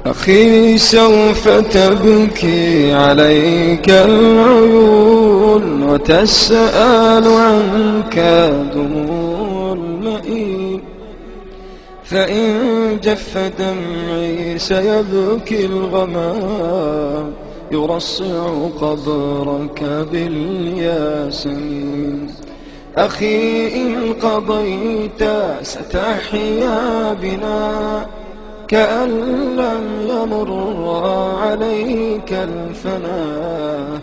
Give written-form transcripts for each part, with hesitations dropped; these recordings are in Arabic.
أخي سوف تبكي عليك العيون وتسأل عنك دموع المئين، فإن جف دمعي سيبكي الغمام يرصع قبرك بالياسمين. أخي إن قضيت ستحيا بنا كأن لم يمر عليك الفناء،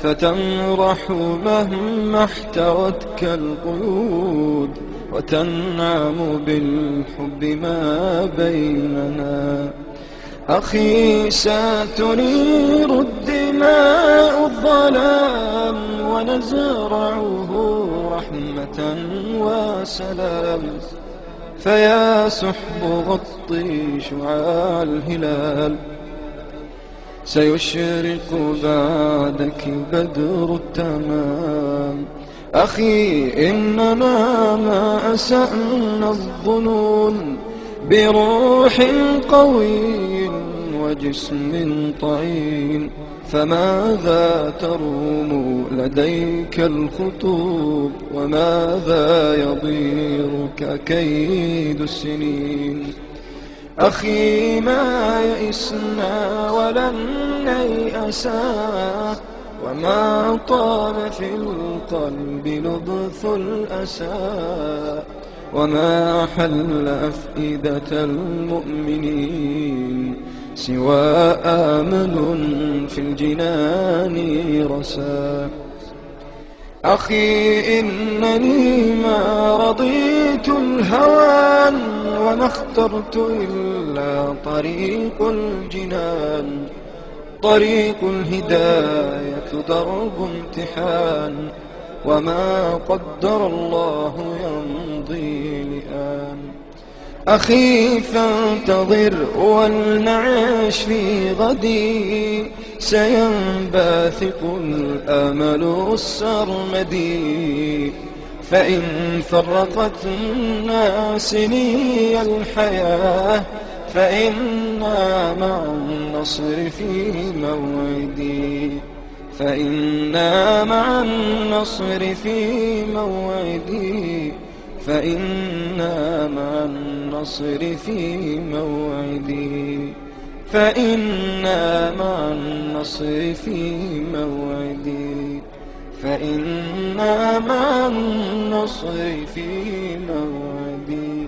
فتمرح مهما احتوتك القيود وتنعم بالحب ما بيننا. أخي ستنير الدماء الظلام ونزرعه رحمة وسلام، فيا سحب غطي شعاع الهلال سيشرق بعدك بدر التمام. أخي إننا ما أسأنا الظنون بروح قوي وجسم طعين، فماذا تروم لديك الخطوب وماذا يضيرك كيد السنين. أخي ما يئسنا ولن نيأسا، وما طال في القلب لبث الأسى، وما حل أفئدة المؤمنين سوى آمل في الجنان رسى. أخي إنني ما رضيت الهوان وما اخترت إلا طريق الجنان. طريق الهداية درب امتحان، وما قدر الله يمضي لآن. أخي فانتظر ولنعيش في غدي، سينبثق الأمل السرمدي. فإن فرقت الناس لي الحياة فإنا مع النصر في موعدي، فإنا مع النصر في موعدي، فإنا مع النصر في موعدي، فإنا مع النصر في موعدي، فإنا مع النصر في موعدي.